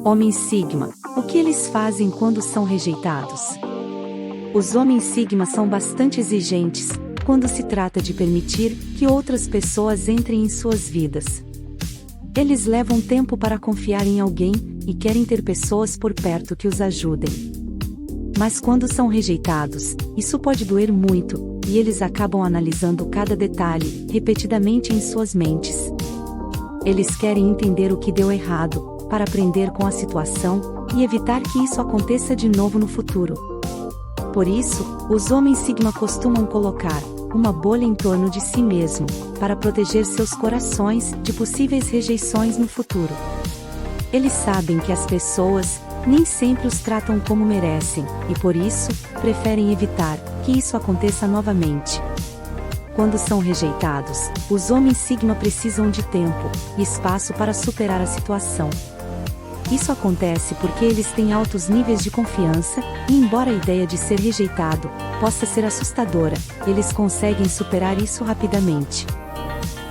Homens Sigma, o que eles fazem quando são rejeitados? Os homens Sigma são bastante exigentes quando se trata de permitir que outras pessoas entrem em suas vidas. Eles levam tempo para confiar em alguém e querem ter pessoas por perto que os ajudem. Mas quando são rejeitados, isso pode doer muito, e eles acabam analisando cada detalhe repetidamente em suas mentes. Eles querem entender o que deu errado, para aprender com a situação e evitar que isso aconteça de novo no futuro. Por isso, os homens Sigma costumam colocar uma bolha em torno de si mesmo, para proteger seus corações de possíveis rejeições no futuro. Eles sabem que as pessoas nem sempre os tratam como merecem, e por isso, preferem evitar que isso aconteça novamente. Quando são rejeitados, os homens Sigma precisam de tempo e espaço para superar a situação. Isso acontece porque eles têm altos níveis de confiança, e embora a ideia de ser rejeitado possa ser assustadora, eles conseguem superar isso rapidamente.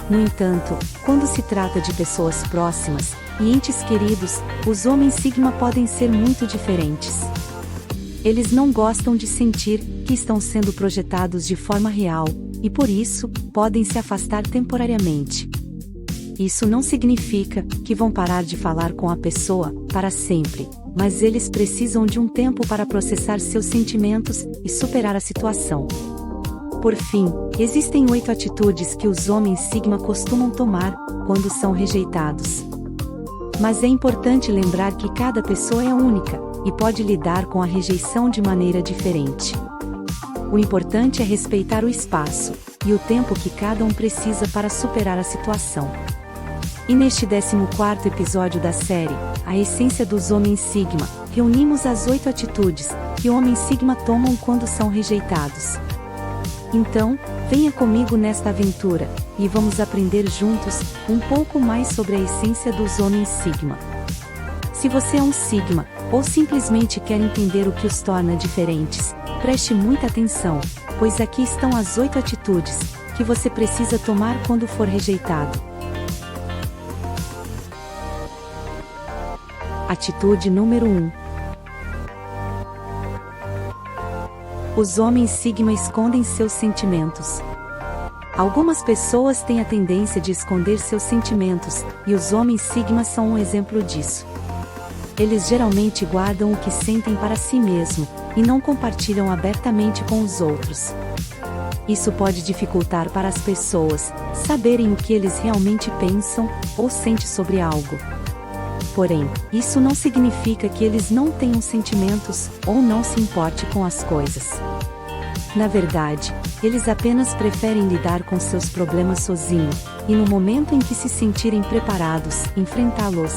No entanto, quando se trata de pessoas próximas e entes queridos, os homens Sigma podem ser muito diferentes. Eles não gostam de sentir que estão sendo projetados de forma real, e por isso, podem se afastar temporariamente. Isso não significa que vão parar de falar com a pessoa para sempre, mas eles precisam de um tempo para processar seus sentimentos e superar a situação. Por fim, existem 8 atitudes que os homens Sigma costumam tomar quando são rejeitados. Mas é importante lembrar que cada pessoa é única e pode lidar com a rejeição de maneira diferente. O importante é respeitar o espaço e o tempo que cada um precisa para superar a situação. E neste 14º episódio da série, A Essência dos Homens Sigma, reunimos as 8 atitudes que homens Sigma tomam quando são rejeitados. Então, venha comigo nesta aventura, e vamos aprender juntos um pouco mais sobre a essência dos homens Sigma. Se você é um Sigma, ou simplesmente quer entender o que os torna diferentes, preste muita atenção, pois aqui estão as 8 atitudes que você precisa tomar quando for rejeitado. Atitude número 1. Os homens Sigma escondem seus sentimentos. Algumas pessoas têm a tendência de esconder seus sentimentos, e os homens Sigma são um exemplo disso. Eles geralmente guardam o que sentem para si mesmo, e não compartilham abertamente com os outros. Isso pode dificultar para as pessoas saberem o que eles realmente pensam ou sentem sobre algo. Porém, isso não significa que eles não tenham sentimentos ou não se importe com as coisas. Na verdade, eles apenas preferem lidar com seus problemas sozinhos, e no momento em que se sentirem preparados, enfrentá-los.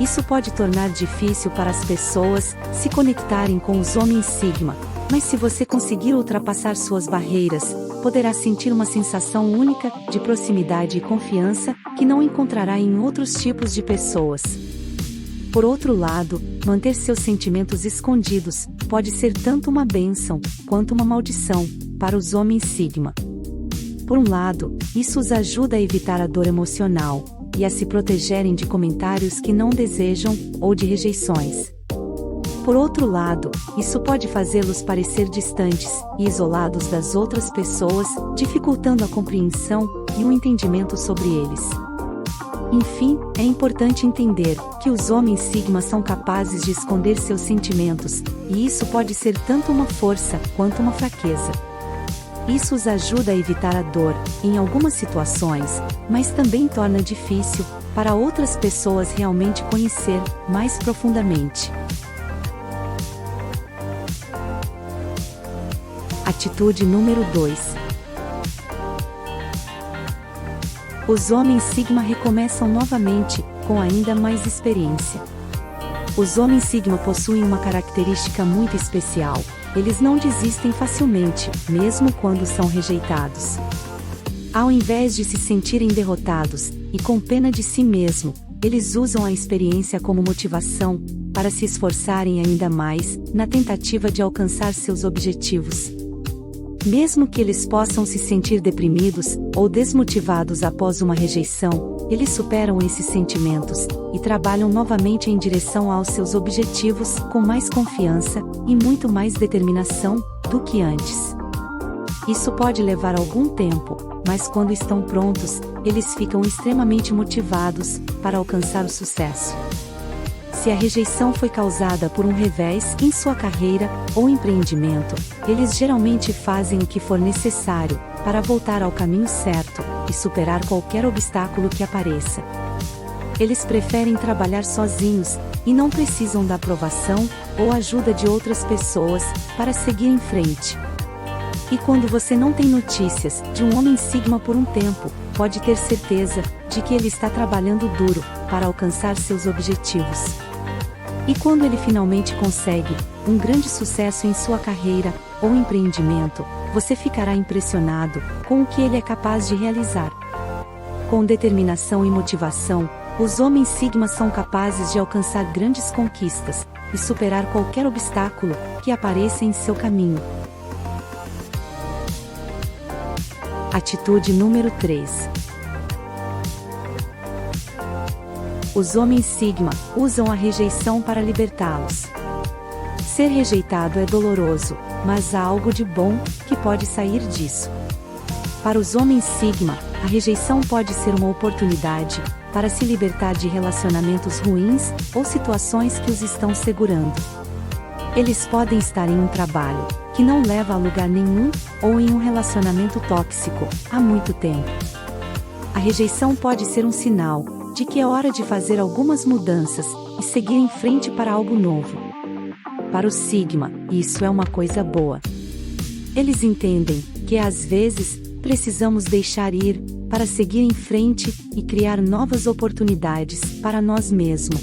Isso pode tornar difícil para as pessoas se conectarem com os homens Sigma, mas se você conseguir ultrapassar suas barreiras, poderá sentir uma sensação única de proximidade e confiança que não encontrará em outros tipos de pessoas. Por outro lado, manter seus sentimentos escondidos pode ser tanto uma bênção quanto uma maldição para os homens Sigma. Por um lado, isso os ajuda a evitar a dor emocional e a se protegerem de comentários que não desejam ou de rejeições. Por outro lado, isso pode fazê-los parecer distantes e isolados das outras pessoas, dificultando a compreensão e o entendimento sobre eles. Enfim, é importante entender que os homens Sigma são capazes de esconder seus sentimentos, e isso pode ser tanto uma força quanto uma fraqueza. Isso os ajuda a evitar a dor, em algumas situações, mas também torna difícil para outras pessoas realmente conhecer mais profundamente. Atitude número 2. Os homens Sigma recomeçam novamente, com ainda mais experiência. Os homens Sigma possuem uma característica muito especial: eles não desistem facilmente, mesmo quando são rejeitados. Ao invés de se sentirem derrotados, e com pena de si mesmo, eles usam a experiência como motivação, para se esforçarem ainda mais, na tentativa de alcançar seus objetivos. Mesmo que eles possam se sentir deprimidos ou desmotivados após uma rejeição, eles superam esses sentimentos e trabalham novamente em direção aos seus objetivos com mais confiança e muito mais determinação do que antes. Isso pode levar algum tempo, mas quando estão prontos, eles ficam extremamente motivados para alcançar o sucesso. Se a rejeição foi causada por um revés em sua carreira ou empreendimento, eles geralmente fazem o que for necessário para voltar ao caminho certo e superar qualquer obstáculo que apareça. Eles preferem trabalhar sozinhos e não precisam da aprovação ou ajuda de outras pessoas para seguir em frente. E quando você não tem notícias de um homem Sigma por um tempo, pode ter certeza de que ele está trabalhando duro para alcançar seus objetivos. E quando ele finalmente consegue um grande sucesso em sua carreira ou empreendimento, você ficará impressionado com o que ele é capaz de realizar. Com determinação e motivação, os homens Sigma são capazes de alcançar grandes conquistas e superar qualquer obstáculo que apareça em seu caminho. Atitude número 3. Os homens Sigma usam a rejeição para libertá-los. Ser rejeitado é doloroso, mas há algo de bom que pode sair disso. Para os homens Sigma, a rejeição pode ser uma oportunidade para se libertar de relacionamentos ruins ou situações que os estão segurando. Eles podem estar em um trabalho que não leva a lugar nenhum ou em um relacionamento tóxico há muito tempo. A rejeição pode ser um sinal de que é hora de fazer algumas mudanças e seguir em frente para algo novo. Para o Sigma, isso é uma coisa boa. Eles entendem que às vezes precisamos deixar ir para seguir em frente e criar novas oportunidades para nós mesmos.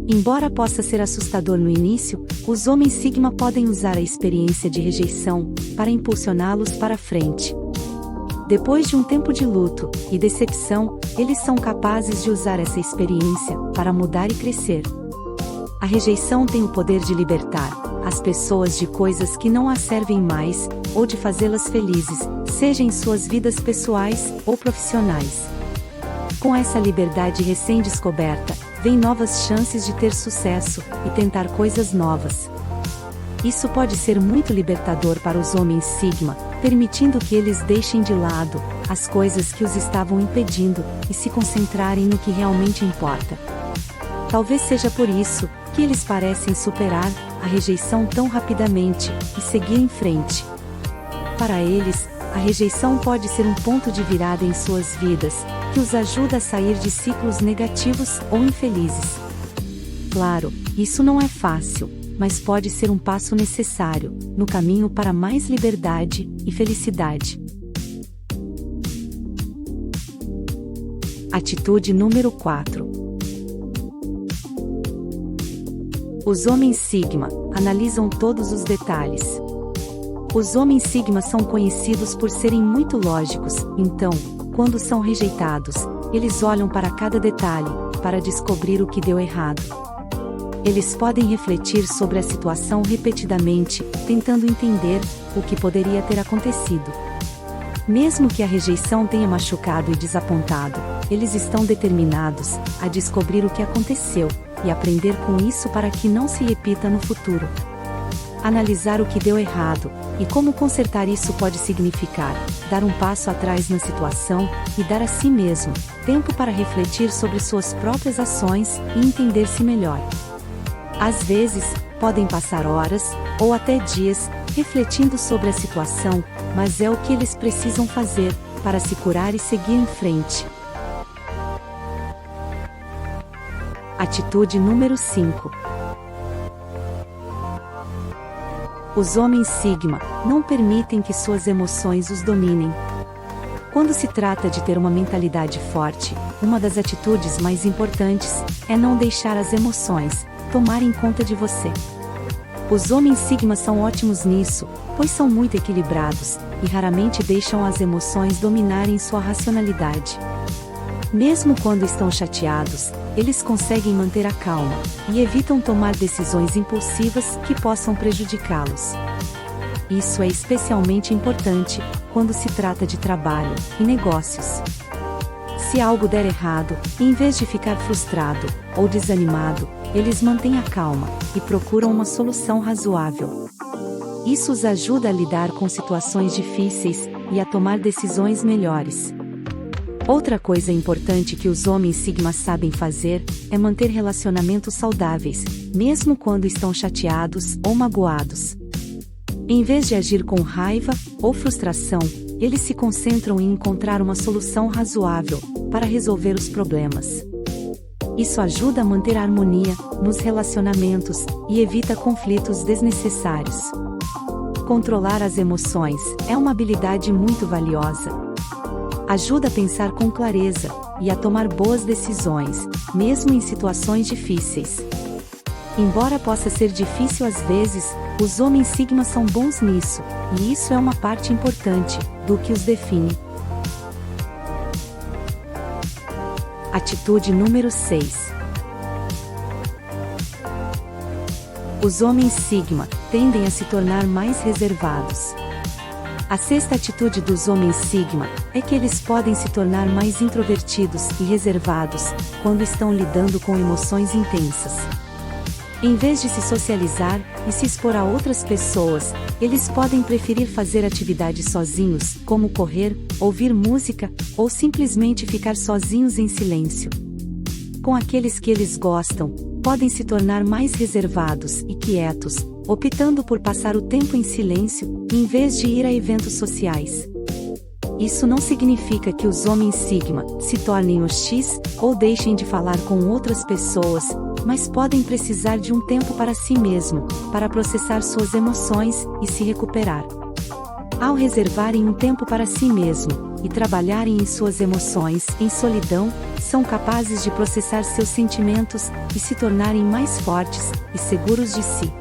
Embora possa ser assustador no início, os homens Sigma podem usar a experiência de rejeição para impulsioná-los para frente. Depois de um tempo de luto e decepção, eles são capazes de usar essa experiência para mudar e crescer. A rejeição tem o poder de libertar as pessoas de coisas que não as servem mais, ou de fazê-las felizes, seja em suas vidas pessoais ou profissionais. Com essa liberdade recém-descoberta, vem novas chances de ter sucesso e tentar coisas novas. Isso pode ser muito libertador para os homens Sigma, permitindo que eles deixem de lado as coisas que os estavam impedindo e se concentrarem no que realmente importa. Talvez seja por isso que eles parecem superar a rejeição tão rapidamente e seguir em frente. Para eles, a rejeição pode ser um ponto de virada em suas vidas, que os ajuda a sair de ciclos negativos ou infelizes. Claro, isso não é fácil, mas pode ser um passo necessário no caminho para mais liberdade e felicidade. Atitude número 4. Os homens Sigma analisam todos os detalhes. Os homens Sigma são conhecidos por serem muito lógicos, então, quando são rejeitados, eles olham para cada detalhe para descobrir o que deu errado. Eles podem refletir sobre a situação repetidamente, tentando entender o que poderia ter acontecido. Mesmo que a rejeição tenha machucado e desapontado, eles estão determinados a descobrir o que aconteceu e aprender com isso para que não se repita no futuro. Analisar o que deu errado e como consertar isso pode significar dar um passo atrás na situação e dar a si mesmo tempo para refletir sobre suas próprias ações e entender-se melhor. Às vezes, podem passar horas ou até dias refletindo sobre a situação, mas é o que eles precisam fazer para se curar e seguir em frente. Atitude número 5. Os homens Sigma não permitem que suas emoções os dominem. Quando se trata de ter uma mentalidade forte, uma das atitudes mais importantes é não deixar as emoções tomarem conta de você. Os homens Sigma são ótimos nisso, pois são muito equilibrados e raramente deixam as emoções dominarem sua racionalidade. Mesmo quando estão chateados, eles conseguem manter a calma e evitam tomar decisões impulsivas que possam prejudicá-los. Isso é especialmente importante quando se trata de trabalho e negócios. Se algo der errado, em vez de ficar frustrado ou desanimado, eles mantêm a calma e procuram uma solução razoável. Isso os ajuda a lidar com situações difíceis e a tomar decisões melhores. Outra coisa importante que os homens Sigma sabem fazer é manter relacionamentos saudáveis, mesmo quando estão chateados ou magoados. Em vez de agir com raiva ou frustração, eles se concentram em encontrar uma solução razoável para resolver os problemas. Isso ajuda a manter a harmonia nos relacionamentos e evita conflitos desnecessários. Controlar as emoções é uma habilidade muito valiosa. Ajuda a pensar com clareza e a tomar boas decisões, mesmo em situações difíceis. Embora possa ser difícil às vezes, os homens Sigma são bons nisso, e isso é uma parte importante do que os define. Atitude número 6. Os homens Sigma tendem a se tornar mais reservados. A sexta atitude dos homens Sigma é que eles podem se tornar mais introvertidos e reservados quando estão lidando com emoções intensas. Em vez de se socializar e se expor a outras pessoas, eles podem preferir fazer atividades sozinhos, como correr, ouvir música, ou simplesmente ficar sozinhos em silêncio. Com aqueles que eles gostam, podem se tornar mais reservados e quietos, optando por passar o tempo em silêncio, em vez de ir a eventos sociais. Isso não significa que os homens Sigma se tornem hostis ou deixem de falar com outras pessoas, mas podem precisar de um tempo para si mesmo, para processar suas emoções e se recuperar. Ao reservarem um tempo para si mesmo e trabalharem em suas emoções em solidão, são capazes de processar seus sentimentos e se tornarem mais fortes e seguros de si.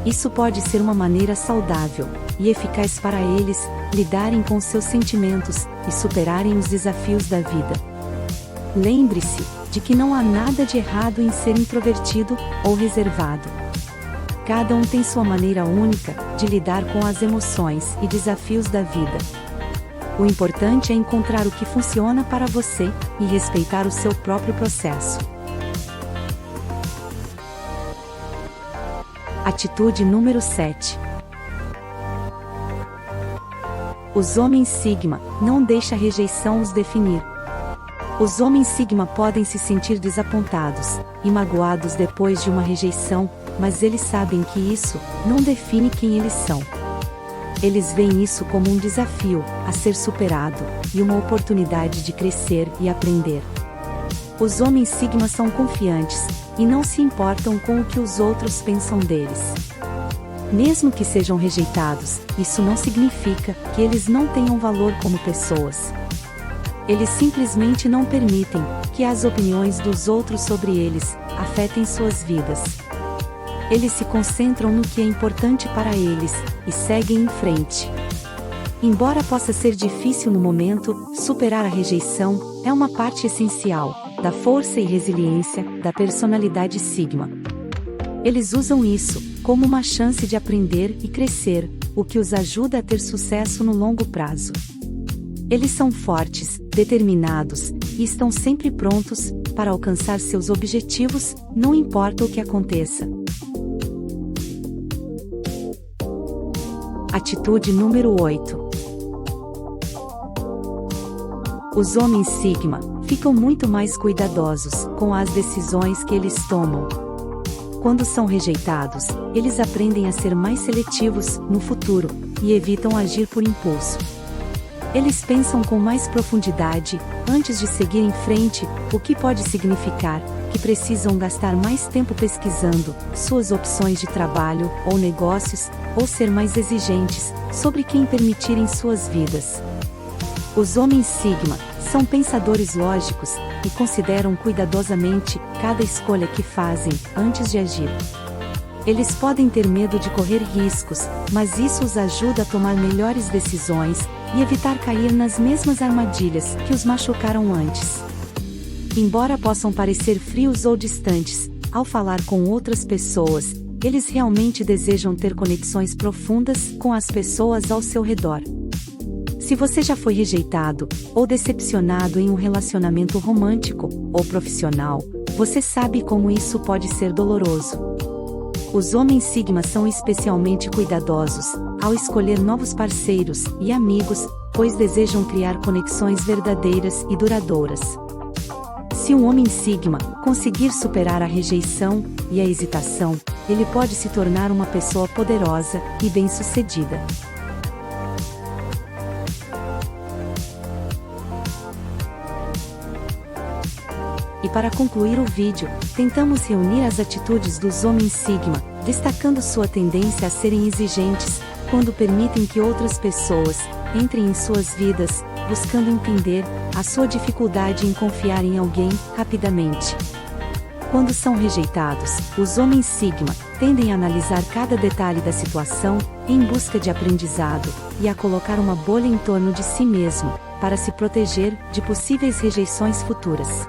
Isso pode ser uma maneira saudável e eficaz para eles lidarem com seus sentimentos e superarem os desafios da vida. Lembre-se de que não há nada de errado em ser introvertido ou reservado. Cada um tem sua maneira única de lidar com as emoções e desafios da vida. O importante é encontrar o que funciona para você e respeitar o seu próprio processo. Atitude número 7. Os homens Sigma não deixam a rejeição os definir. Os homens Sigma podem se sentir desapontados e magoados depois de uma rejeição, mas eles sabem que isso não define quem eles são. Eles veem isso como um desafio a ser superado e uma oportunidade de crescer e aprender. Os homens Sigma são confiantes e não se importam com o que os outros pensam deles. Mesmo que sejam rejeitados, isso não significa que eles não tenham valor como pessoas. Eles simplesmente não permitem que as opiniões dos outros sobre eles afetem suas vidas. Eles se concentram no que é importante para eles e seguem em frente. Embora possa ser difícil no momento, superar a rejeição é uma parte essencial da força e resiliência da personalidade Sigma. Eles usam isso como uma chance de aprender e crescer, o que os ajuda a ter sucesso no longo prazo. Eles são fortes, determinados, e estão sempre prontos para alcançar seus objetivos, não importa o que aconteça. Atitude número 8. Os homens Sigma ficam muito mais cuidadosos com as decisões que eles tomam. Quando são rejeitados, eles aprendem a ser mais seletivos no futuro e evitam agir por impulso. Eles pensam com mais profundidade antes de seguir em frente, o que pode significar que precisam gastar mais tempo pesquisando suas opções de trabalho ou negócios, ou ser mais exigentes sobre quem permitir em suas vidas. Os homens Sigma são pensadores lógicos e consideram cuidadosamente cada escolha que fazem antes de agir. Eles podem ter medo de correr riscos, mas isso os ajuda a tomar melhores decisões e evitar cair nas mesmas armadilhas que os machucaram antes. Embora possam parecer frios ou distantes, ao falar com outras pessoas, eles realmente desejam ter conexões profundas com as pessoas ao seu redor. Se você já foi rejeitado ou decepcionado em um relacionamento romântico ou profissional, você sabe como isso pode ser doloroso. Os homens Sigma são especialmente cuidadosos ao escolher novos parceiros e amigos, pois desejam criar conexões verdadeiras e duradouras. Se um homem Sigma conseguir superar a rejeição e a hesitação, ele pode se tornar uma pessoa poderosa e bem-sucedida. E para concluir o vídeo, tentamos reunir as atitudes dos homens Sigma, destacando sua tendência a serem exigentes, quando permitem que outras pessoas entrem em suas vidas, buscando entender a sua dificuldade em confiar em alguém rapidamente. Quando são rejeitados, os homens Sigma tendem a analisar cada detalhe da situação, em busca de aprendizado, e a colocar uma bolha em torno de si mesmo, para se proteger de possíveis rejeições futuras.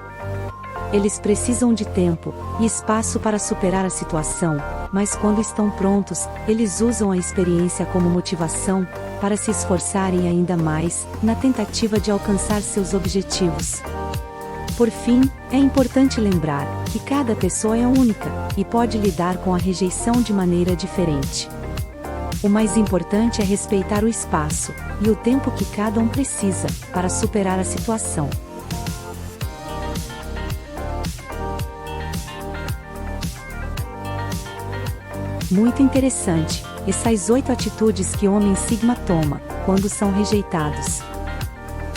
Eles precisam de tempo e espaço para superar a situação, mas quando estão prontos, eles usam a experiência como motivação para se esforçarem ainda mais na tentativa de alcançar seus objetivos. Por fim, é importante lembrar que cada pessoa é única e pode lidar com a rejeição de maneira diferente. O mais importante é respeitar o espaço e o tempo que cada um precisa para superar a situação. Muito interessante, essas 8 atitudes que homem Sigma toma quando são rejeitados.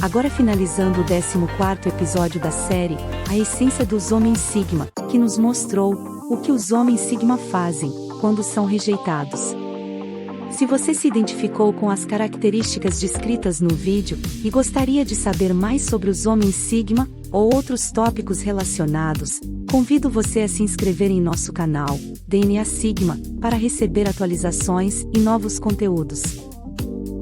Agora finalizando o 14º episódio da série, a essência dos homens Sigma, que nos mostrou o que os homens Sigma fazem quando são rejeitados. Se você se identificou com as características descritas no vídeo e gostaria de saber mais sobre os homens Sigma ou outros tópicos relacionados, convido você a se inscrever em nosso canal, DNA Sigma, para receber atualizações e novos conteúdos.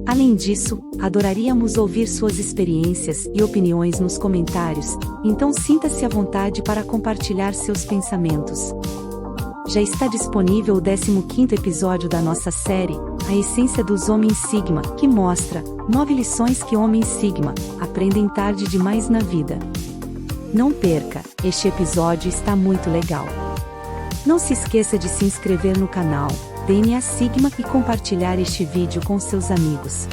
Além disso, adoraríamos ouvir suas experiências e opiniões nos comentários, então sinta-se à vontade para compartilhar seus pensamentos. Já está disponível o 15º episódio da nossa série, A Essência dos Homens Sigma, que mostra 9 lições que homens Sigma aprendem tarde demais na vida. Não perca, este episódio está muito legal. Não se esqueça de se inscrever no canal DNA Sigma e compartilhar este vídeo com seus amigos.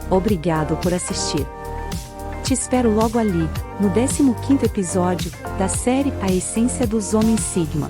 Obrigado por assistir. Te espero logo ali, no 15º episódio da série A Essência dos Homens Sigma.